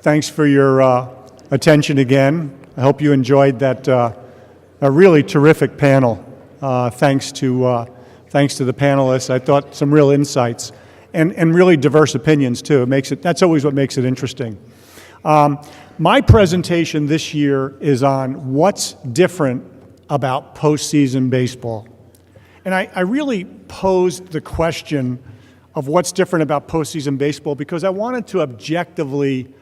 Thanks for your attention again. I hope you enjoyed that a really terrific panel. Thanks to the panelists. I thought some real insights and really diverse opinions too. That's always what makes it interesting. My presentation this year is on what's different about postseason baseball. And I really posed the question of what's different about postseason baseball because I wanted to objectively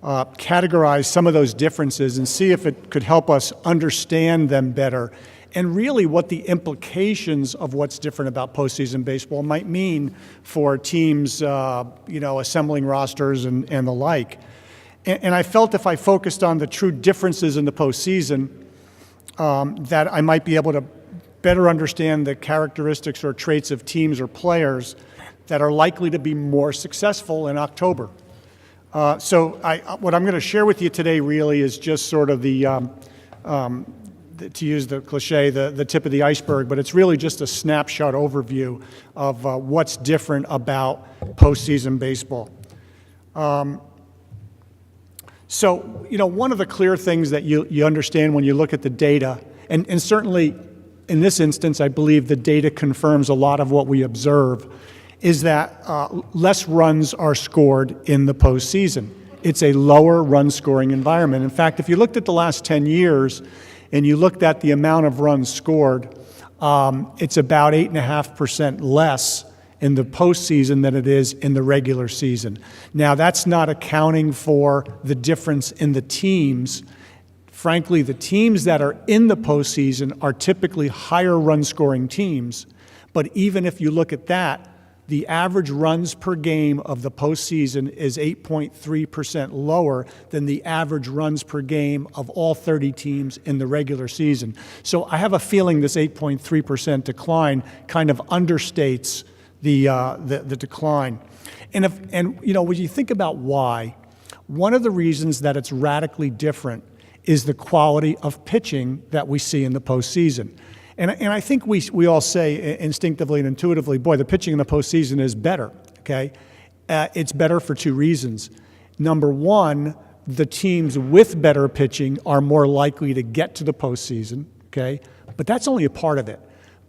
categorize some of those differences and see if it could help us understand them better and really what the implications of what's different about postseason baseball might mean for teams, assembling rosters and the like. And I felt if I focused on the true differences in the postseason, that I might be able to better understand the characteristics or traits of teams or players that are likely to be more successful in October. So what I'm going to share with you today really is just sort of to use the cliche, the tip of the iceberg, but it's really just a snapshot overview of what's different about postseason baseball. So, one of the clear things that you understand when you look at the data, and certainly in this instance, I believe the data confirms a lot of what we observe, is that less runs are scored in the postseason. It's a lower run-scoring environment. In fact, if you looked at the last 10 years and you looked at the amount of runs scored, it's about 8.5% less in the postseason than it is in the regular season. Now, that's not accounting for the difference in the teams. Frankly, the teams that are in the postseason are typically higher run-scoring teams. But even if you look at that, the average runs per game of the postseason is 8.3% lower than the average runs per game of all 30 teams in the regular season. So I have a feeling this 8.3% decline kind of understates the decline. And when you think about why, one of the reasons that it's radically different is the quality of pitching that we see in the postseason. And I think we all say instinctively and intuitively, boy, the pitching in the postseason is better, okay? It's better for two reasons. Number one, the teams with better pitching are more likely to get to the postseason, okay? But that's only a part of it.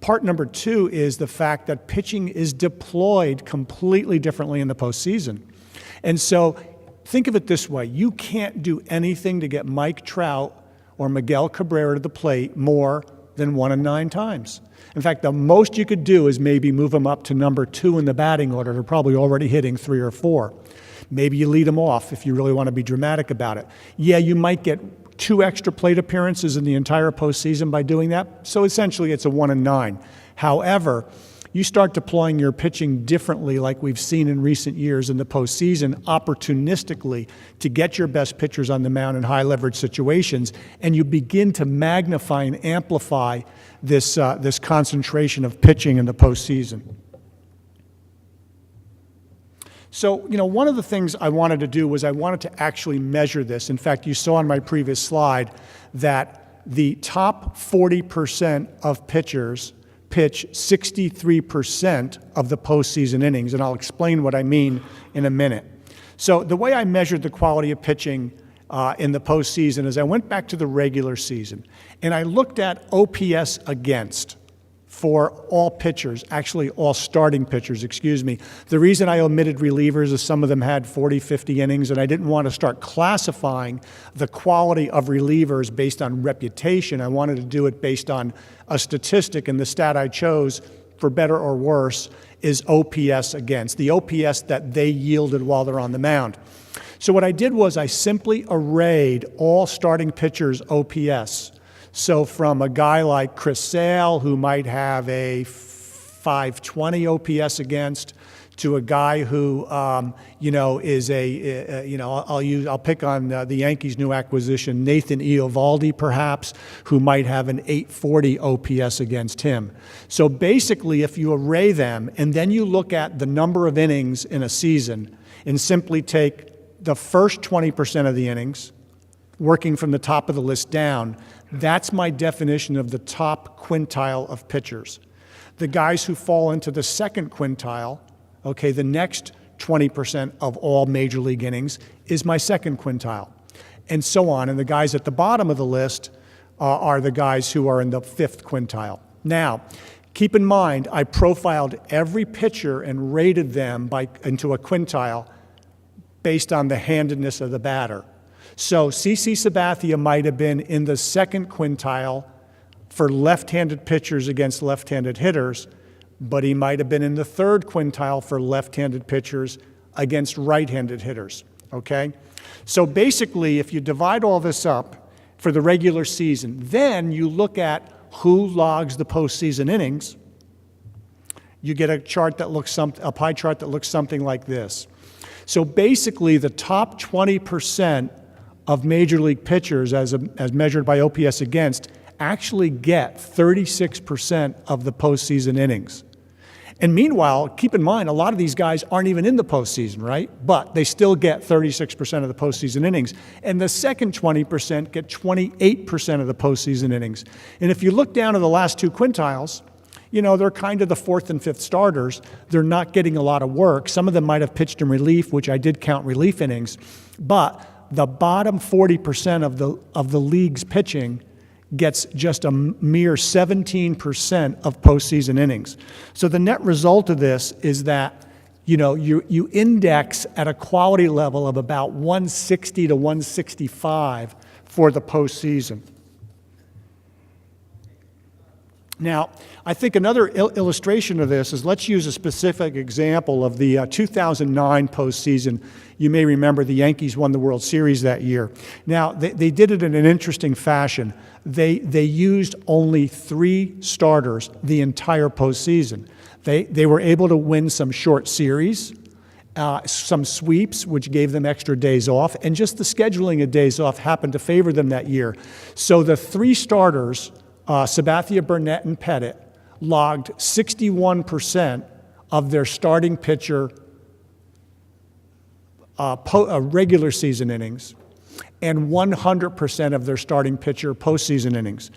Part number two is the fact that pitching is deployed completely differently in the postseason. And so think of it this way. You can't do anything to get Mike Trout or Miguel Cabrera to the plate more than 1 in 9 times. In fact, the most you could do is maybe move them up to number 2 in the batting order. They're probably already hitting 3 or 4. Maybe you lead them off if you really want to be dramatic about it. Yeah, you might get 2 extra plate appearances in the entire postseason by doing that. So essentially, it's a 1 in 9. However, you start deploying your pitching differently like we've seen in recent years in the postseason, opportunistically to get your best pitchers on the mound in high leverage situations, and you begin to magnify and amplify this concentration of pitching in the postseason. So, one of the things I wanted to do was I wanted to actually measure this. In fact, you saw on my previous slide that the top 40% of pitchers pitch 63% of the postseason innings, and I'll explain what I mean in a minute. So the way I measured the quality of pitching in the postseason is I went back to the regular season, and I looked at OPS against for all pitchers, actually all starting pitchers, excuse me. The reason I omitted relievers is some of them had 40, 50 innings, and I didn't want to start classifying the quality of relievers based on reputation. I wanted to do it based on a statistic, and the stat I chose, for better or worse, is OPS against, the OPS that they yielded while they're on the mound. So what I did was I simply arrayed all starting pitchers' OPS. So from a guy like Chris Sale, who might have a 520 OPS against, to a guy who, is I'll pick on the Yankees' new acquisition, Nathan Eovaldi, perhaps, who might have an 840 OPS against him. So basically, if you array them and then you look at the number of innings in a season and simply take the first 20% of the innings, working from the top of the list down, that's my definition of the top quintile of pitchers. The guys who fall into the second quintile, okay, the next 20% of all major league innings is my second quintile, and so on. And the guys at the bottom of the list are the guys who are in the fifth quintile. Now, keep in mind, I profiled every pitcher and rated them into a quintile based on the handedness of the batter. So CC Sabathia might have been in the second quintile for left-handed pitchers against left-handed hitters, but he might have been in the third quintile for left-handed pitchers against right-handed hitters, okay? So basically, if you divide all this up for the regular season, then you look at who logs the postseason innings, you get a chart that looks a pie chart that looks something like this. So basically, the top 20% of major league pitchers, as measured by OPS against, actually get 36% of the postseason innings. And meanwhile, keep in mind, a lot of these guys aren't even in the postseason, right? But they still get 36% of the postseason innings. And the second 20% get 28% of the postseason innings. And if you look down to the last two quintiles, you know, they're kind of the fourth and fifth starters. They're not getting a lot of work. Some of them might have pitched in relief, which I did count relief innings. But the bottom 40% of the league's pitching gets just a mere 17% of postseason innings. So the net result of this is that, you know, you index at a quality level of about 160 to 165 for the postseason. Now, I think another illustration of this is, let's use a specific example of the 2009 postseason. You may remember the Yankees won the World Series that year. Now, they did it in an interesting fashion. They used only 3 starters the entire postseason. They were able to win some short series, some sweeps, which gave them extra days off, and just the scheduling of days off happened to favor them that year. So the 3 starters, Sabathia, Burnett, and Pettit, logged 61% of their starting pitcher regular season innings and 100% of their starting pitcher postseason innings.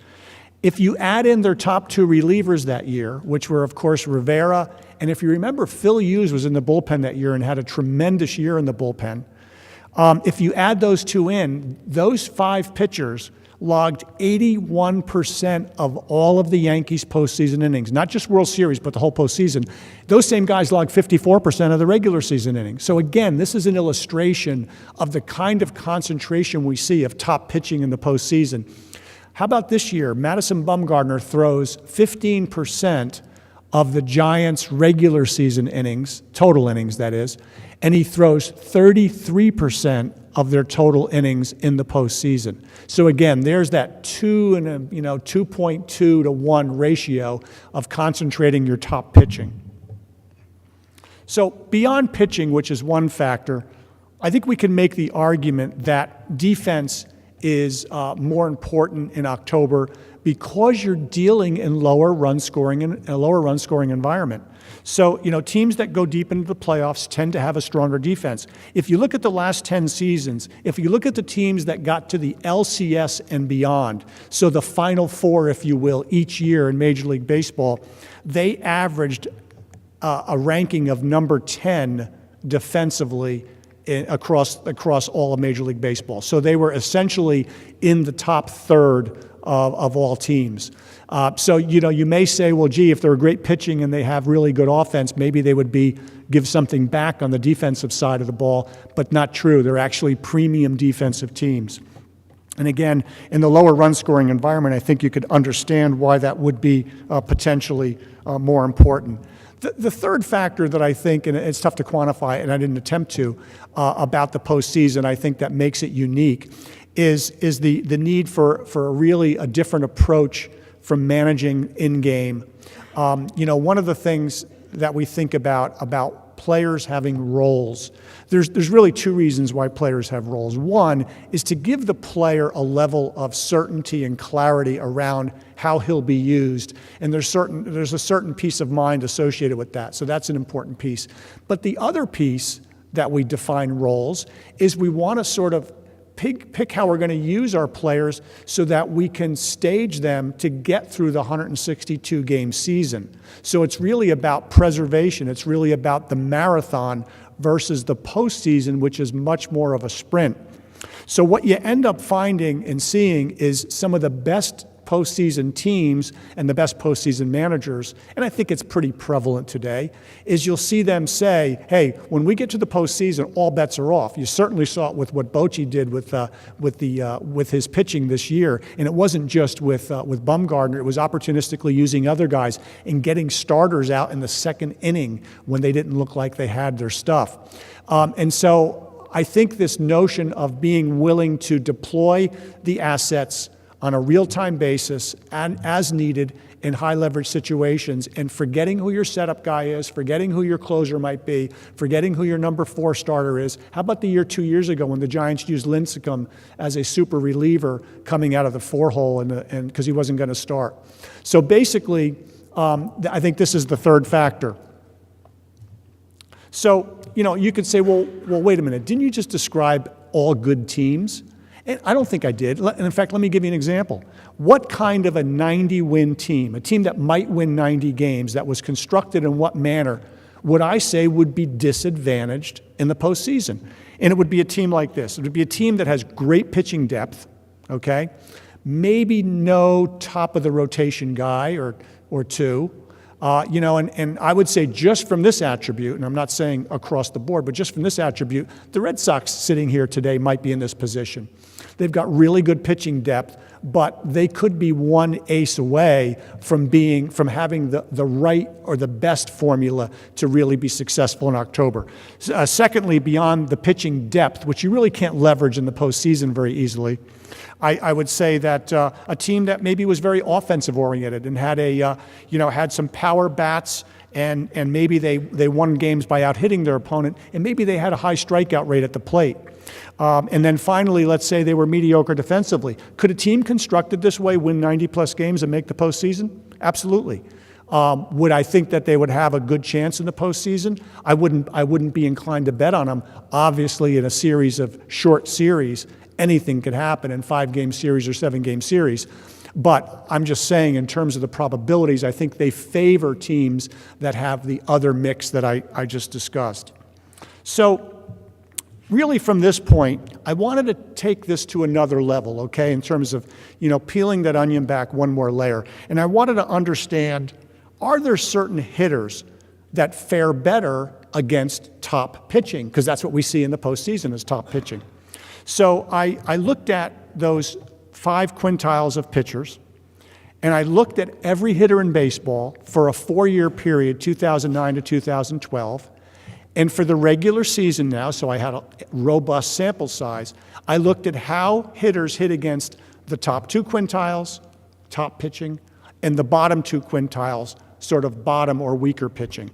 If you add in their top 2 relievers that year, which were, of course, Rivera, and if you remember, Phil Hughes was in the bullpen that year and had a tremendous year in the bullpen. If you add those 2 in, those 5 pitchers logged 81% of all of the Yankees' postseason innings, not just World Series, but the whole postseason. Those same guys logged 54% of the regular season innings. So again, this is an illustration of the kind of concentration we see of top pitching in the postseason. How about this year? Madison Bumgarner throws 15% of the Giants' regular season innings, total innings that is, and he throws 33% of their total innings in the postseason. So again, there's that 2.2 to 1 ratio of concentrating your top pitching. So beyond pitching, which is one factor, I think we can make the argument that defense is more important in October because you're dealing in lower run scoring environment. So, you know, teams that go deep into the playoffs tend to have a stronger defense. If you look at the last 10 seasons, if you look at the teams that got to the LCS and beyond, so the Final Four, if you will, each year in Major League Baseball, they averaged a ranking of number 10 defensively across all of Major League Baseball. So they were essentially in the top third of all teams. So, you know, you may say, well, gee, if they're great pitching and they have really good offense, maybe they would give something back on the defensive side of the ball, but not true. They're actually premium defensive teams. And again, in the lower run scoring environment, I think you could understand why that would be potentially more important. The third factor that I think, and it's tough to quantify, and I didn't attempt to, about the postseason, I think that makes it unique, is the need for really a different approach from managing in-game. You know, one of the things that we think about players having roles, there's really 2 reasons why players have roles. One is to give the player a level of certainty and clarity around how he'll be used, and there's a certain peace of mind associated with that, so that's an important piece. But the other piece that we define roles is we want to sort of pick how we're going to use our players so that we can stage them to get through the 162-game season. So it's really about preservation. It's really about the marathon versus the postseason, which is much more of a sprint. So what you end up finding and seeing is some of the best postseason teams and the best postseason managers, and I think it's pretty prevalent today, is you'll see them say, hey, when we get to the postseason, all bets are off. You certainly saw it with what Bochy did with his pitching this year, and it wasn't just with Bumgarner. It was opportunistically using other guys and getting starters out in the second inning when they didn't look like they had their stuff. And so I think this notion of being willing to deploy the assets on a real-time basis and as needed in high-leverage situations, and forgetting who your setup guy is, forgetting who your closer might be, forgetting who your number 4 starter is. How about the year 2 years ago when the Giants used Lincecum as a super reliever coming out of the 4-hole and because he wasn't going to start? So basically, I think this is the third factor. So, you could say, well, wait a minute. Didn't you just describe all good teams? And I don't think I did. And in fact, let me give you an example. What kind of a 90-win team, a team that might win 90 games, that was constructed in what manner, would I say would be disadvantaged in the postseason? And it would be a team like this. It would be a team that has great pitching depth, okay? Maybe no top-of-the-rotation guy or two. And I would say just from this attribute, and I'm not saying across the board, but just from this attribute, the Red Sox sitting here today might be in this position. They've got really good pitching depth, but they could be one ace away from having the right or the best formula to really be successful in October. Secondly, beyond the pitching depth, which you really can't leverage in the postseason very easily, I would say that a team that maybe was very offensive oriented and had had some power bats, and maybe they won games by out hitting their opponent, and maybe they had a high strikeout rate at the plate. And then finally, let's say they were mediocre defensively. Could a team constructed this way win 90-plus games and make the postseason? Absolutely. Would I think that they would have a good chance in the postseason? I wouldn't be inclined to bet on them. Obviously, in a series of short series, anything could happen in 5-game series or 7-game series. But I'm just saying, in terms of the probabilities, I think they favor teams that have the other mix that I just discussed. So really from this point, I wanted to take this to another level, okay, in terms of, peeling that onion back one more layer. And I wanted to understand, are there certain hitters that fare better against top pitching? Because that's what we see in the postseason is top pitching. So I looked at those 5 quintiles of pitchers, and I looked at every hitter in baseball for a 4-year period, 2009 to 2012. And for the regular season now, so I had a robust sample size, I looked at how hitters hit against the top 2 quintiles, top pitching, and the bottom 2 quintiles, sort of bottom or weaker pitching.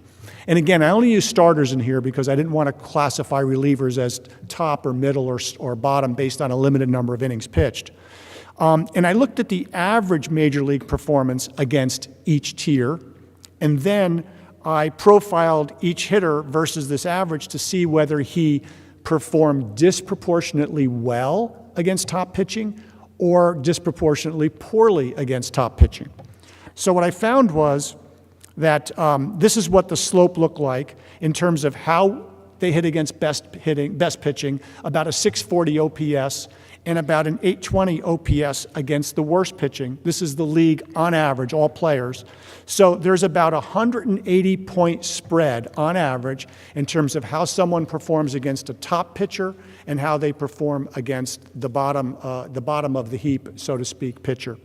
And again, I only use starters in here because I didn't want to classify relievers as top or middle or bottom based on a limited number of innings pitched. And I looked at the average major league performance against each tier, and then I profiled each hitter versus this average to see whether he performed disproportionately well against top pitching or disproportionately poorly against top pitching. So what I found was that this is what the slope looked like in terms of how they hit against best pitching, about a 640 OPS and about an 820 OPS against the worst pitching. This is the league on average, all players. So there's about a 180-point spread on average in terms of how someone performs against a top pitcher and how they perform against the bottom of the heap, so to speak, pitcher.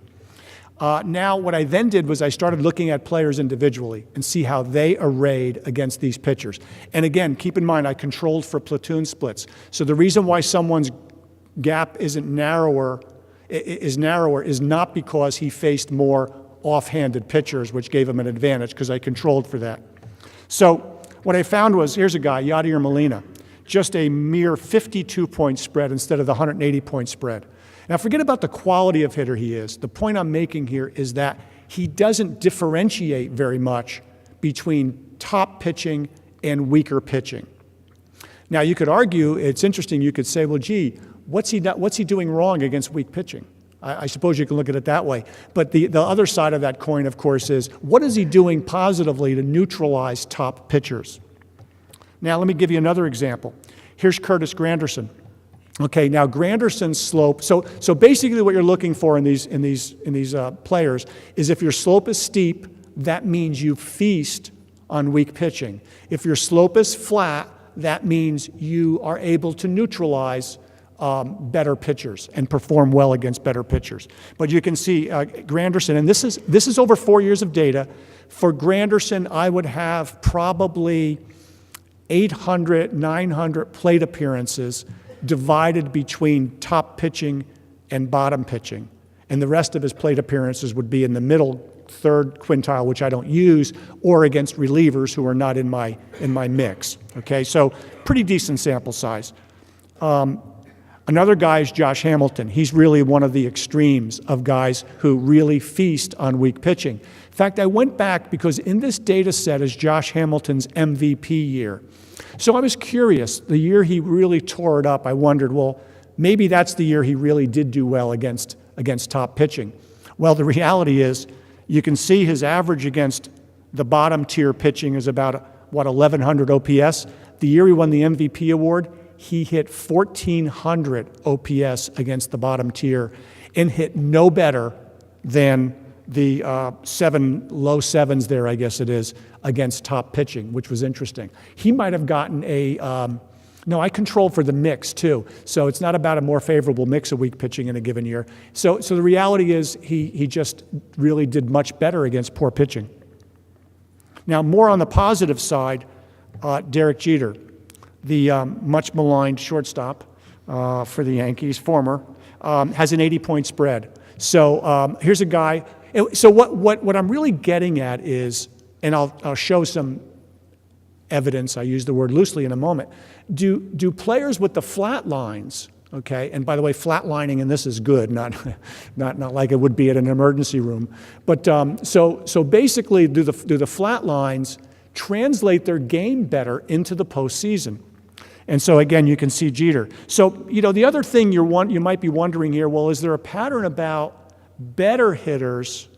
Now, what I then did was I started looking at players individually and see how they arrayed against these pitchers. And again, keep in mind, I controlled for platoon splits. So the reason why someone's gap is narrower is not because he faced more off-handed pitchers, which gave him an advantage, because I controlled for that. So what I found was, here's a guy, Yadier Molina, just a mere 52-point spread instead of the 180-point spread. Now, forget about the quality of hitter he is. The point I'm making here is that he doesn't differentiate very much between top pitching and weaker pitching. Now, you could argue, it's interesting, you could say, well, gee, what's he doing wrong against weak pitching? I suppose you can look at it that way. But the other side of that coin, of course, is what is he doing positively to neutralize top pitchers? Now, let me give you another example. Here's Curtis Granderson. Okay, now Granderson's slope, so basically what you're looking for in these players is if your slope is steep, that means you feast on weak pitching. If your slope is flat, that means you are able to neutralize better pitchers and perform well against better pitchers. But you can see Granderson, and this is over 4 years of data. For Granderson, I would have probably 800, 900 plate appearances divided between top pitching and bottom pitching. And the rest of his plate appearances would be in the middle third quintile, which I don't use, or against relievers who are not in my mix. Okay, so pretty decent sample size. Another guy is Josh Hamilton. He's really one of the extremes of guys who really feast on weak pitching. In fact, I went back because in this data set is Josh Hamilton's MVP year. So I was curious. The year he really tore it up, I wondered, well, maybe that's the year he really did do well against top pitching. Well, the reality is you can see his average against the bottom tier pitching is about, 1,100 OPS. The year he won the MVP award, he hit 1,400 OPS against the bottom tier and hit no better than the low sevens there, I guess it is, against top pitching, which was interesting. He might have gotten no, I control for the mix too, so it's not about a more favorable mix of weak pitching in a given year. So the reality is he just really did much better against poor pitching. Now, more on the positive side, Derek Jeter, the much maligned shortstop for the Yankees, former, has an 80-point spread. So here's a guy. So what I'm really getting at is, and I'll show some evidence, I use the word loosely in a moment, do players with the flat lines, okay, and by the way, flatlining in this is good, not like it would be at an emergency room, but so basically do the flat lines translate their game better into the postseason? And so again, you can see Jeter. So the other thing you might be wondering here, well, is there a pattern about better hitters?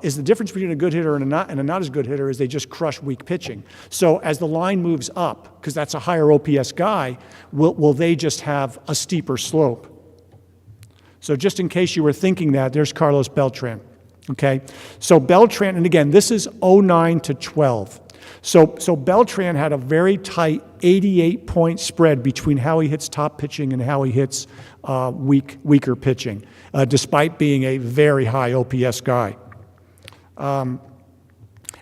Is the difference between a good hitter and a not as good hitter is they just crush weak pitching. So as the line moves up, because that's a higher OPS guy, will they just have a steeper slope? So just in case you were thinking that, there's Carlos Beltran. Okay, so Beltran, and again, this is 09 to 12. So Beltran had a very tight 88-point spread between how he hits top pitching and how he hits weaker pitching, despite being a very high OPS guy. And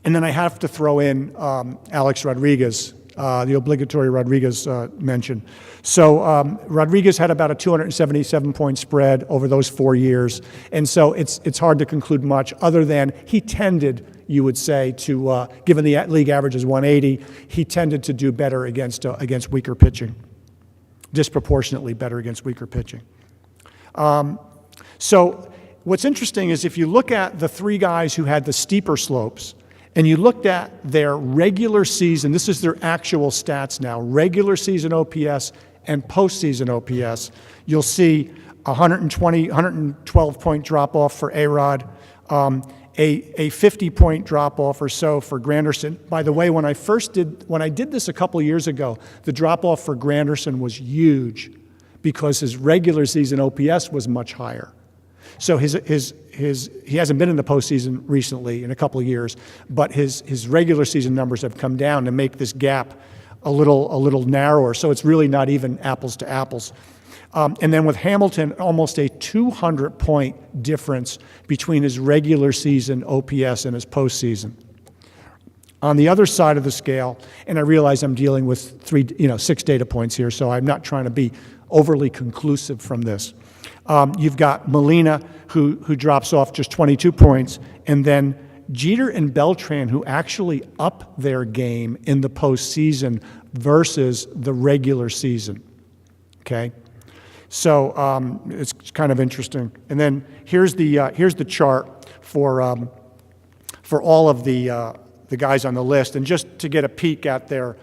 then I have to throw in Alex Rodriguez, the obligatory Rodriguez mention. So Rodriguez had about a 277-point spread over those 4 years, and so it's hard to conclude much other than he tended, you would say, to given the league average is 180, he tended to do better against weaker pitching, disproportionately better against weaker pitching. So what's interesting is if you look at the three guys who had the steeper slopes, and you looked at their regular season, this is their actual stats now, regular season OPS and postseason OPS, you'll see 112-point drop-off for A-Rod, a 50-point drop-off or so for Granderson. By the way, when I did this a couple years ago, the drop-off for Granderson was huge because his regular season OPS was much higher. So he hasn't been in the postseason recently in a couple of years, but his regular season numbers have come down to make this gap a little narrower. So it's really not even apples to apples. And then with Hamilton, almost a 200-point difference between his regular season OPS and his postseason. On the other side of the scale, and I realize I'm dealing with 6 data points here, so I'm not trying to be overly conclusive from this. You've got Molina, who drops off just 22 points, and then Jeter and Beltran, who actually up their game in the postseason versus the regular season. Okay, so it's kind of interesting. And then here's the chart for all of the guys on the list, and just to get a peek at their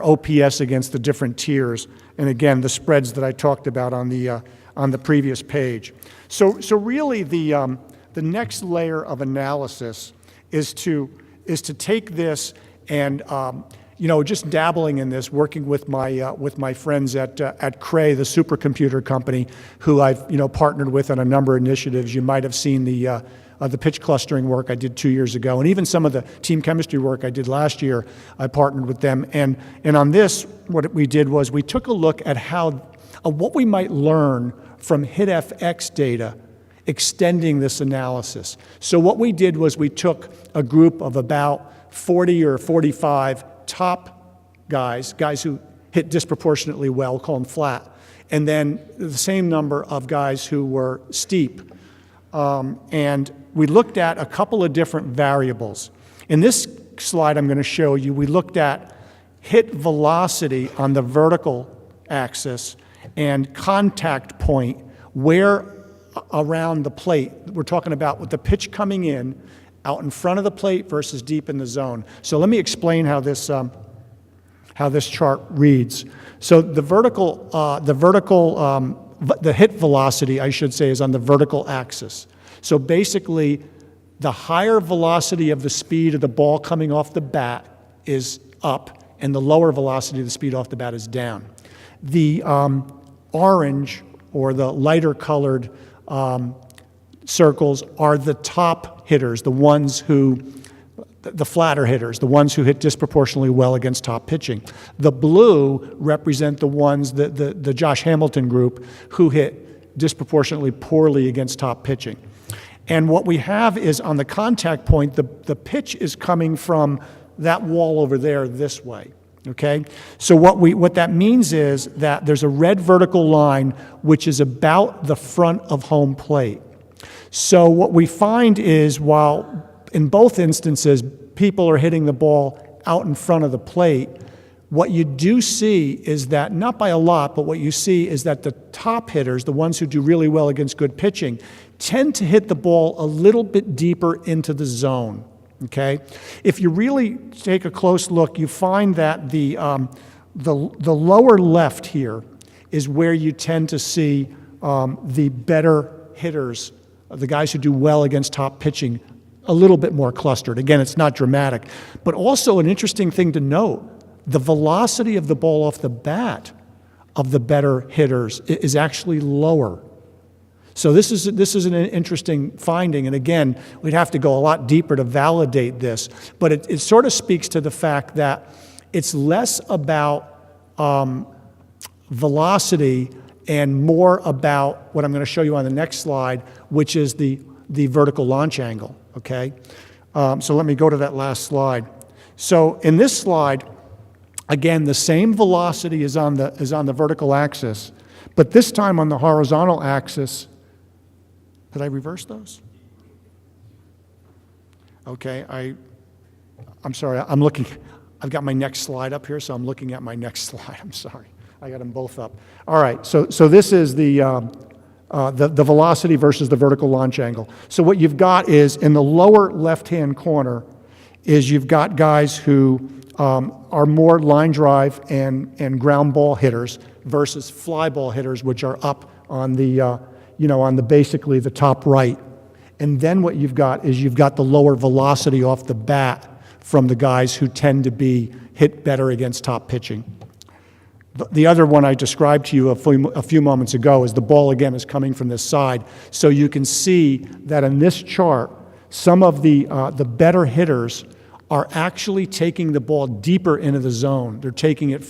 OPS against the different tiers, and again the spreads that I talked about on the previous page. So really the next layer of analysis is to take this and just dabbling in this, working with my friends at Cray, the supercomputer company, who I've partnered with on a number of initiatives. You might have seen the pitch clustering work I did 2 years ago, and even some of the team chemistry work I did last year. I partnered with them, and on this, what we did was we took a look at what we might learn from HitFX data, extending this analysis. So what we did was we took a group of about 40 or 45 top guys who hit disproportionately well, call them flat, and then the same number of guys who were steep. And we looked at a couple of different variables. In this slide I'm going to show you, we looked at hit velocity on the vertical axis and contact point where around the plate. We're talking about with the pitch coming in, out in front of the plate versus deep in the zone. So let me explain how this chart reads. So the hit velocity, I should say, is on the vertical axis. So basically, the higher velocity of the speed of the ball coming off the bat is up, and the lower velocity of the speed off the bat is down. The orange, or the lighter colored circles, are the top hitters, the flatter hitters, the ones who hit disproportionately well against top pitching. The blue represent the ones, the Josh Hamilton group, who hit disproportionately poorly against top pitching. And what we have is on the contact point, the pitch is coming from that wall over there this way, okay? So what that means is that there's a red vertical line which is about the front of home plate. So what we find is, while in both instances people are hitting the ball out in front of the plate, what you do see is that, not by a lot, but what you see is that the top hitters, the ones who do really well against good pitching, tend to hit the ball a little bit deeper into the zone, okay? If you really take a close look, you find that the lower left here is where you tend to see the better hitters, the guys who do well against top pitching, a little bit more clustered. Again, it's not dramatic. But also an interesting thing to note, the velocity of the ball off the bat of the better hitters is actually lower. So this is an interesting finding, and again, we'd have to go a lot deeper to validate this, but it sort of speaks to the fact that it's less about velocity and more about what I'm going to show you on the next slide, which is the vertical launch angle, okay? So let me go to that last slide. So in this slide, again, the same velocity is on the vertical axis, but this time on the horizontal axis. Did I reverse those? Okay, I'm sorry, I'm looking, I've got my next slide up here, so I'm looking at my next slide. I'm sorry, I got them both up. All right, so this is the velocity versus the vertical launch angle. So what you've got is, in the lower left-hand corner, is you've got guys who are more line drive and ground ball hitters versus fly ball hitters, which are up on the basically the top right. And then what you've got is you've got the lower velocity off the bat from the guys who tend to be hit better against top pitching. The other one I described to you a few moments ago is the ball, again, is coming from this side. So you can see that in this chart, some of the better hitters are actually taking the ball deeper into the zone. They're taking it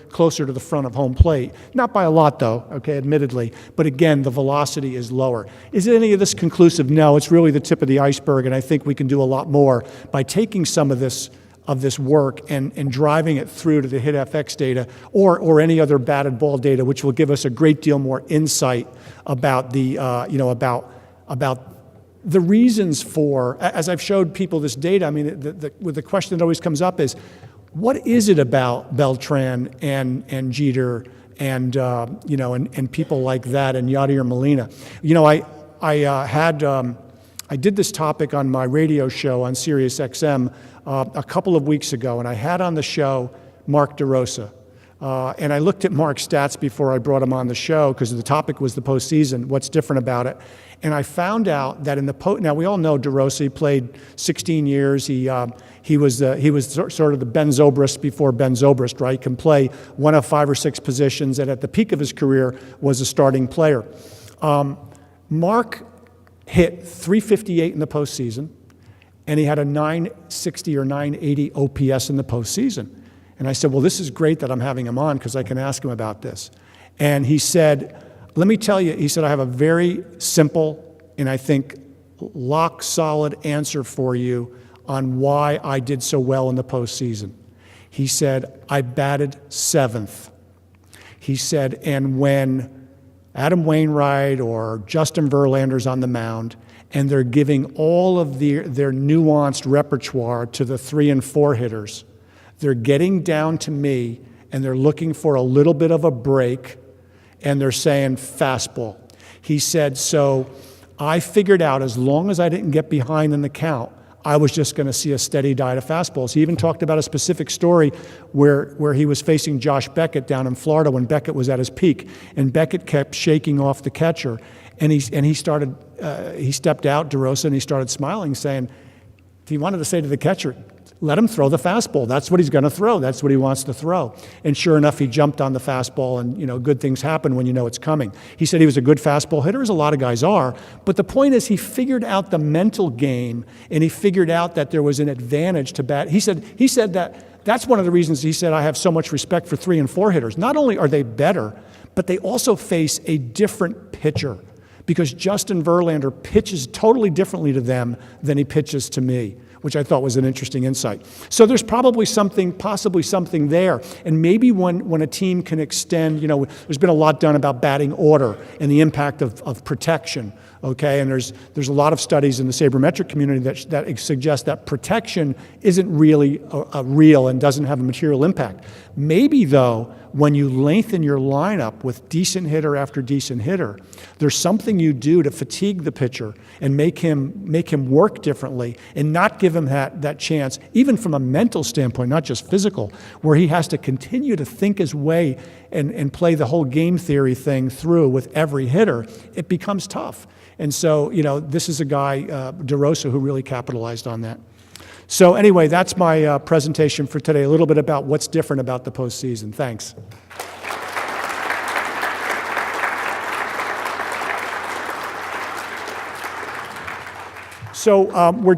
closer to the front of home plate. Not by a lot, though, okay, admittedly. But again, the velocity is lower. Is any of this conclusive? No, it's really the tip of the iceberg, and I think we can do a lot more by taking some of this work and driving it through to the HitFX data or any other batted ball data, which will give us a great deal more insight about about the reasons for, as I've showed people this data. I mean, the question that always comes up is, what is it about Beltran and Jeter and people like that, and Yadier Molina? I did this topic on my radio show on Sirius XM a couple of weeks ago, and I had on the show Mark DeRosa. And I looked at Mark's stats before I brought him on the show because the topic was the postseason, what's different about it. And I found out that in the now we all know DeRosa, he played 16 years. He was sort of the Ben Zobrist before Ben Zobrist, right? Can play one of 5 or 6 positions, and at the peak of his career was a starting player. Mark hit .358 in the postseason, and he had a .960 or .980 OPS in the postseason. And I said, well, this is great that I'm having him on because I can ask him about this. And he said, let me tell you, he said, I have a very simple and I think rock solid answer for you on why I did so well in the postseason. He said, I batted 7th. He said, and when Adam Wainwright or Justin Verlander's on the mound and they're giving all of their nuanced repertoire to the 3 and 4 hitters, they're getting down to me and they're looking for a little bit of a break and they're saying fastball. He said, so I figured out as long as I didn't get behind in the count, I was just going to see a steady diet of fastballs. He even talked about a specific story where he was facing Josh Beckett down in Florida when Beckett was at his peak, and Beckett kept shaking off the catcher, and he stepped out, DeRosa, and he started smiling, saying, he wanted to say to the catcher, let him throw the fastball. That's what he's going to throw. That's what he wants to throw. And sure enough, he jumped on the fastball, and good things happen when you know it's coming. He said he was a good fastball hitter, as a lot of guys are. But the point is, he figured out the mental game, and he figured out that there was an advantage to bat. He said that's one of the reasons he said I have so much respect for 3 and 4 hitters. Not only are they better, but they also face a different pitcher, because Justin Verlander pitches totally differently to them than he pitches to me, which I thought was an interesting insight. So there's possibly something there. And maybe when a team can extend, there's been a lot done about batting order and the impact of protection, okay? And there's a lot of studies in the sabermetric community that suggest that protection isn't really real and doesn't have a material impact. Maybe, though, when you lengthen your lineup with decent hitter after decent hitter, there's something you do to fatigue the pitcher and make him work differently and not give him that chance, even from a mental standpoint, not just physical, where he has to continue to think his way and play the whole game theory thing through with every hitter. It becomes tough. And so, this is a guy, DeRosa, who really capitalized on that. So anyway, that's my presentation for today, a little bit about what's different about the postseason. Thanks. So we're